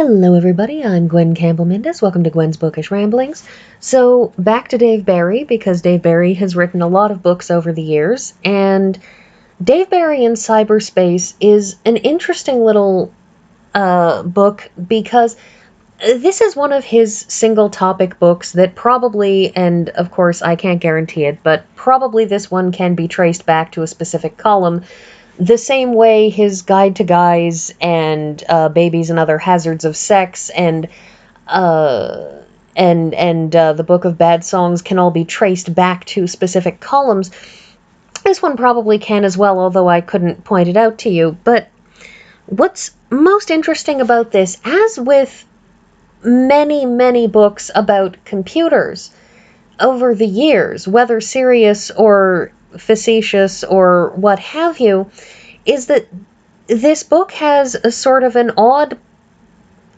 Hello, everybody. I'm Gwen Campbell-Mindes. Welcome to Gwen's Bookish Ramblings. So, back to Dave Barry, because Dave Barry has written a lot of books over the years, and Dave Barry in Cyberspace is an interesting little book because this is one of his single-topic books that probably, and of course I can't guarantee it, but probably this one can be traced back to a specific column the same way his Guide to Guys and Babies and Other Hazards of Sex uh, and the Book of Bad Songs can all be traced back to specific columns. This one probably can as well, although I couldn't point it out to you. But what's most interesting about this, as with many, many books about computers over the years, whether serious or facetious or what have you, is that this book has a sort of an odd.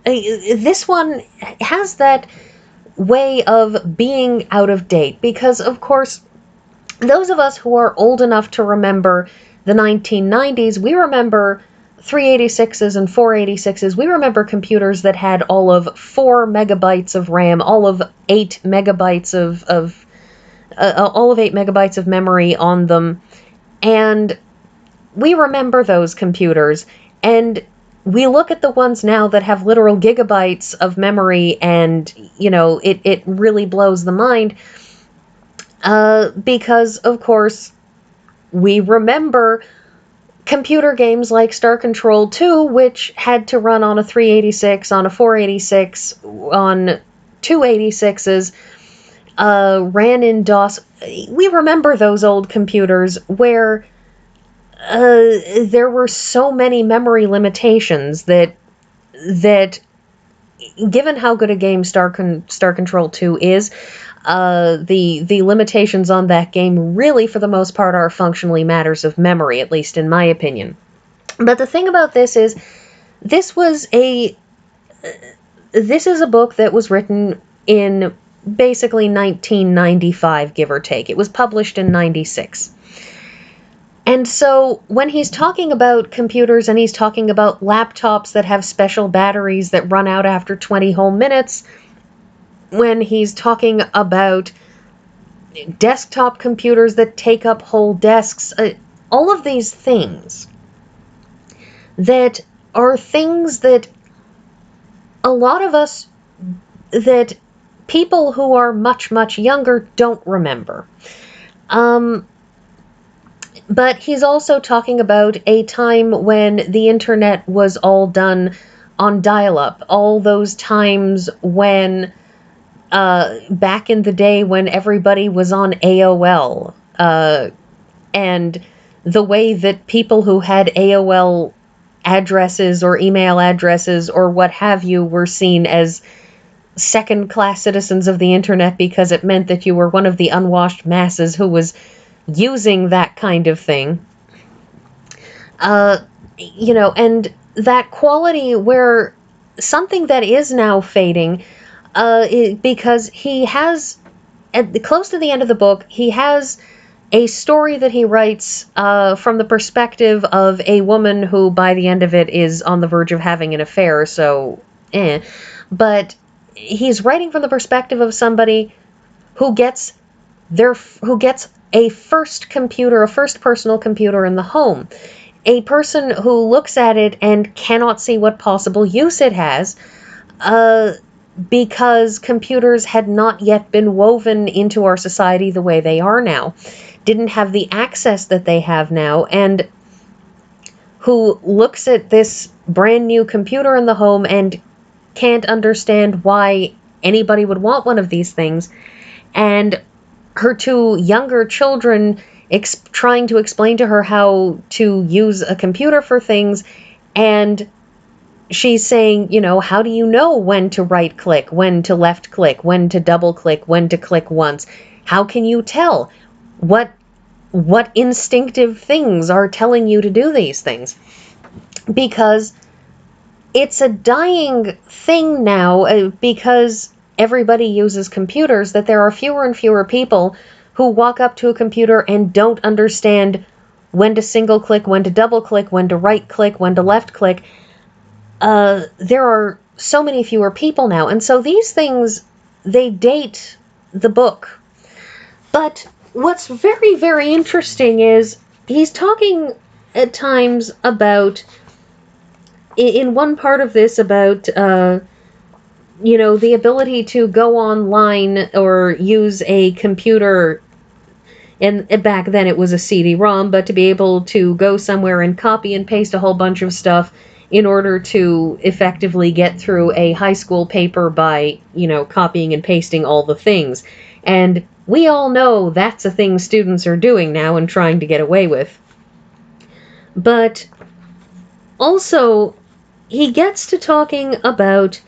This one has that way of being out of date because, of course, those of us who are old enough to remember the 1990s, we remember 386s and 486s. We remember computers that had all of 4 megabytes of RAM, all of 8 megabytes of memory on them, and we remember those computers, and we look at the ones now that have literal gigabytes of memory, and it really blows the mind, because of course we remember computer games like Star Control 2, which had to run on a 386, on a 486, on 286s, ran in DOS. We remember those old computers where there were so many memory limitations that given how good a game Star Control 2 is, the limitations on that game really, for the most part, are functionally matters of memory, at least in my opinion. But the thing about this is, this is a book that was written in basically 1995, give or take. It was published in 96. And so when he's talking about computers and he's talking about laptops that have special batteries that run out after 20 whole minutes, when he's talking about desktop computers that take up whole desks, all of these things that are things that a lot of us, that people who are much, much younger don't remember. But he's also talking about a time when the internet was all done on dial-up. All those times when, back in the day when everybody was on AOL, and the way that people who had AOL addresses or email addresses or what have you were seen as second-class citizens of the internet because it meant that you were one of the unwashed masses who was using that kind of thing. And that quality where something that is now fading, because he has, close to the end of the book, he has a story that he writes from the perspective of a woman who, by the end of it, is on the verge of having an affair, But he's writing from the perspective of somebody who gets a first personal computer in the home. A person who looks at it and cannot see what possible use it has, because computers had not yet been woven into our society the way they are now, didn't have the access that they have now, and who looks at this brand new computer in the home and can't understand why anybody would want one of these things, and her 2 younger children trying to explain to her how to use a computer for things, and she's saying, how do you know when to right click, when to left click, when to double click, when to click once? How can you tell? What instinctive things are telling you to do these things? Because it's a dying thing now, because everybody uses computers, that there are fewer and fewer people who walk up to a computer and don't understand when to single click, when to double click, when to right click, when to left click. There are so many fewer people now. And so these things, they date the book. But what's very, very interesting is he's talking at times about, in one part of this, about, the ability to go online or use a computer. And back then it was a CD-ROM, but to be able to go somewhere and copy and paste a whole bunch of stuff in order to effectively get through a high school paper by, copying and pasting all the things. And we all know that's a thing students are doing now and trying to get away with. But also, he gets to talking about,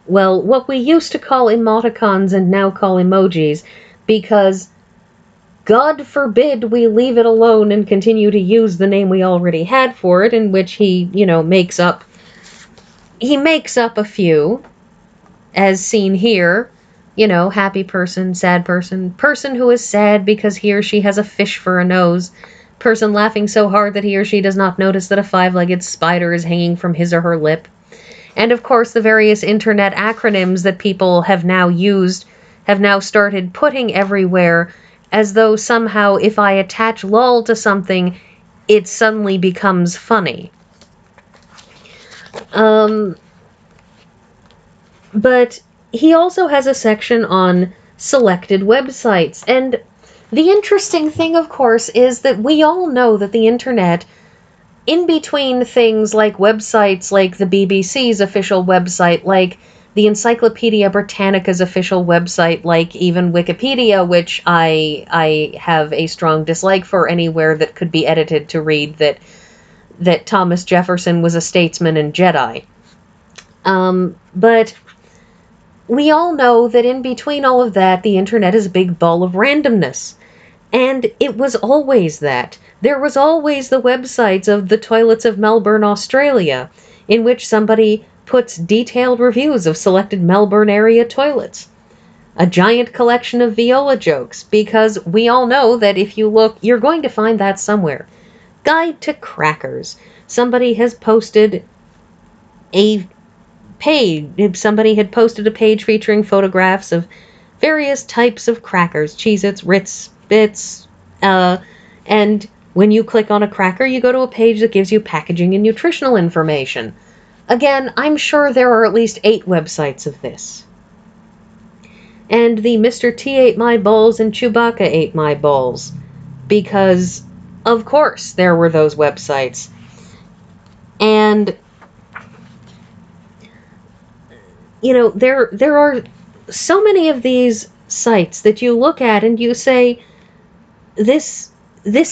what we used to call emoticons and now call emojis, because God forbid we leave it alone and continue to use the name we already had for it, in which he, makes up a few, as seen here. Happy person, sad person, person who is sad because he or she has a fish for a nose, person laughing so hard that he or she does not notice that a five-legged spider is hanging from his or her lip. And of course, the various internet acronyms that people have now started putting everywhere, as though somehow if I attach lol to something, it suddenly becomes funny. But he also has a section on selected websites. And the interesting thing, of course, is that we all know that the internet, in between things like websites like the BBC's official website, like the Encyclopedia Britannica's official website, like even Wikipedia, which I have a strong dislike for anywhere that could be edited to read that Thomas Jefferson was a statesman and Jedi. But we all know that in between all of that, the internet is a big ball of randomness. And it was always that. There was always the websites of the toilets of Melbourne, Australia, in which somebody puts detailed reviews of selected Melbourne area toilets. A giant collection of viola jokes, because we all know that if you look, you're going to find that somewhere. Guide to crackers. Somebody has posted a page. Somebody had posted a page featuring photographs of various types of crackers, Cheez-Its, Ritz, Bits, and when you click on a cracker, you go to a page that gives you packaging and nutritional information. Again, I'm sure there are at least 8 websites of this. And the Mr. T ate my balls and Chewbacca ate my balls, because, of course, there were those websites. And, there are so many of these sites that you look at and you say, this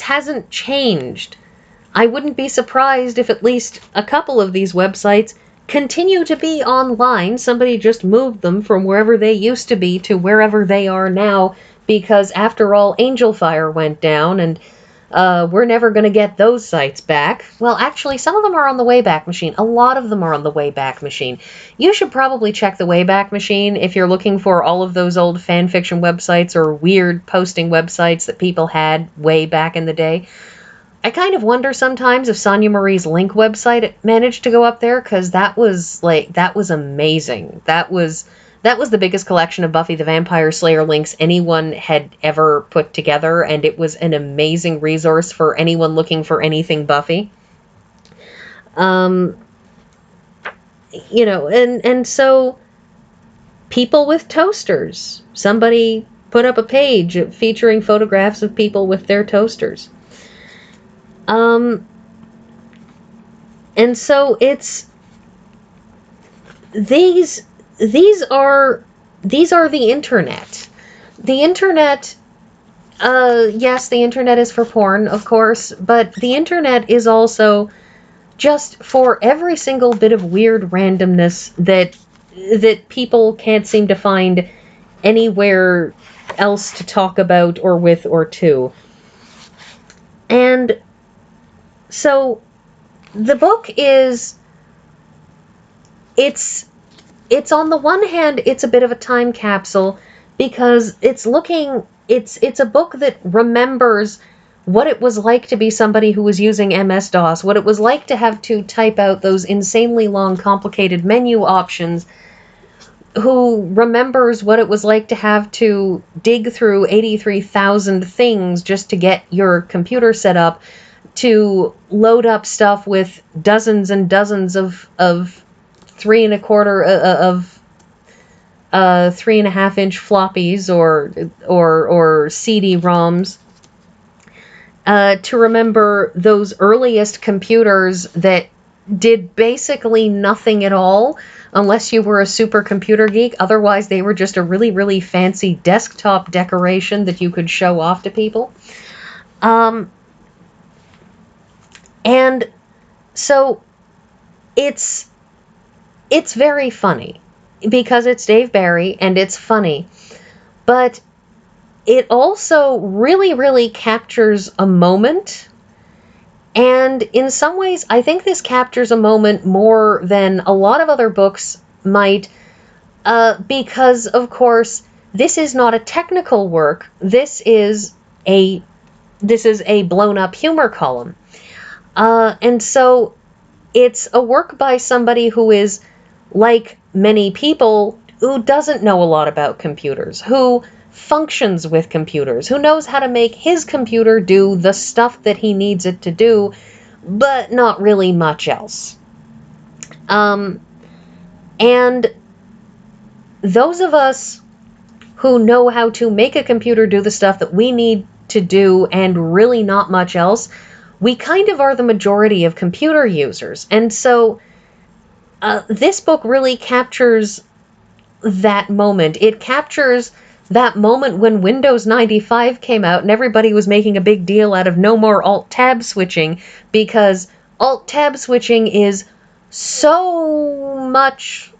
hasn't changed. I wouldn't be surprised if at least a couple of these websites continue to be online. Somebody just moved them from wherever they used to be to wherever they are now, because after all, Angel Fire went down, and we're never going to get those sites back. Well, actually, some of them are on the Wayback Machine. A lot of them are on the Wayback Machine. You should probably check the Wayback Machine if you're looking for all of those old fan fiction websites or weird posting websites that people had way back in the day. I kind of wonder sometimes if Sonia Marie's Link website managed to go up there, because that was amazing. That was the biggest collection of Buffy the Vampire Slayer links anyone had ever put together, and it was an amazing resource for anyone looking for anything Buffy. And so people with toasters. Somebody put up a page featuring photographs of people with their toasters. And so it's these are the internet. The internet, yes, the internet is for porn, of course, but the internet is also just for every single bit of weird randomness that people can't seem to find anywhere else to talk about or with or to. And so the book is, it's on the one hand, it's a bit of a time capsule, because it's a book that remembers what it was like to be somebody who was using MS-DOS, what it was like to have to type out those insanely long, complicated menu options, who remembers what it was like to have to dig through 83,000 things just to get your computer set up, to load up stuff with dozens and dozens of 3 1/4 of 3.5-inch floppies or CD-ROMs, to remember those earliest computers that did basically nothing at all unless you were a supercomputer geek. Otherwise, they were just a really, really fancy desktop decoration that you could show off to people. And so it's very funny because it's Dave Barry and it's funny, but it also really, really captures a moment. And in some ways, I think this captures a moment more than a lot of other books might, because, of course, this is not a technical work. This is a blown-up humor column. And so it's a work by somebody who is, like many people, who doesn't know a lot about computers, who functions with computers, who knows how to make his computer do the stuff that he needs it to do, but not really much else. And those of us who know how to make a computer do the stuff that we need to do and really not much else, we kind of are the majority of computer users. And so this book really captures that moment. It captures that moment when Windows 95 came out and everybody was making a big deal out of no more Alt-Tab switching, because Alt-Tab switching is so much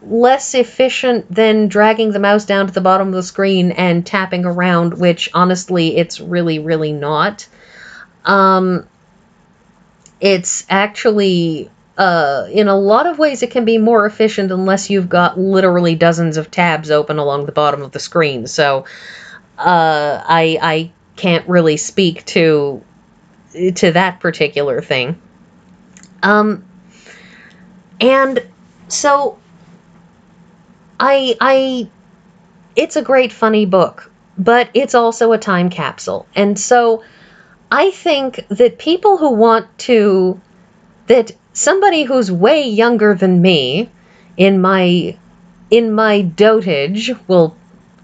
less efficient than dragging the mouse down to the bottom of the screen and tapping around, which honestly it's really, really not. It's actually, in a lot of ways, it can be more efficient unless you've got literally dozens of tabs open along the bottom of the screen. So, I can't really speak to that particular thing. And so, it's a great, funny book, but it's also a time capsule. And so, I think that people who that somebody who's way younger than me, in my dotage, we'll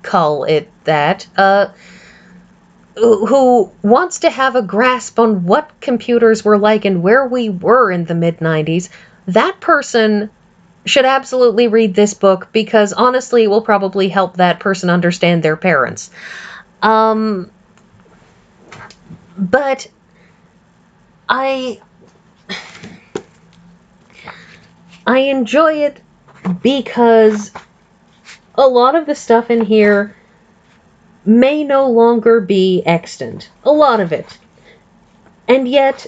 call it that, who wants to have a grasp on what computers were like and where we were in the mid-90s, that person should absolutely read this book, because honestly it will probably help that person understand their parents. But I enjoy it because a lot of the stuff in here may no longer be extant. A lot of it. And yet,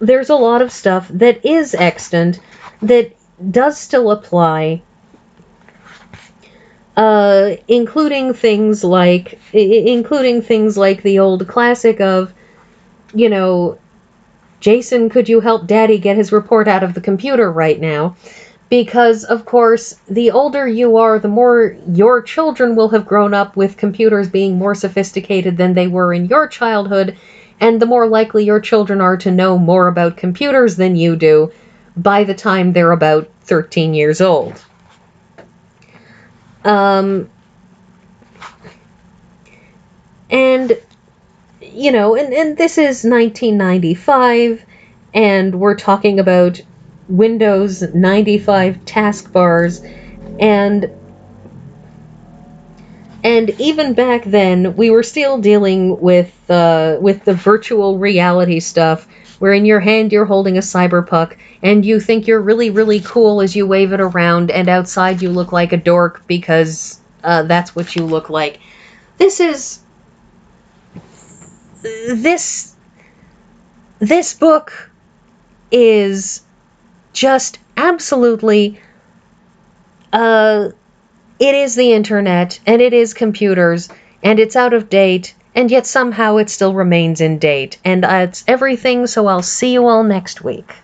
there's a lot of stuff that is extant that does still apply, including things like the old classic of, Jason, could you help Daddy get his report out of the computer right now? Because, of course, the older you are, the more your children will have grown up with computers being more sophisticated than they were in your childhood, and the more likely your children are to know more about computers than you do by the time they're about 13 years old. And, and this is 1995, and we're talking about Windows 95 taskbars, and even back then, we were still dealing with the virtual reality stuff, where in your hand you're holding a cyberpuck, and you think you're really, really cool as you wave it around, and outside you look like a dork because that's what you look like. This book is just absolutely, it is the internet, and it is computers, and it's out of date, and yet somehow it still remains in date. And it's everything, so I'll see you all next week.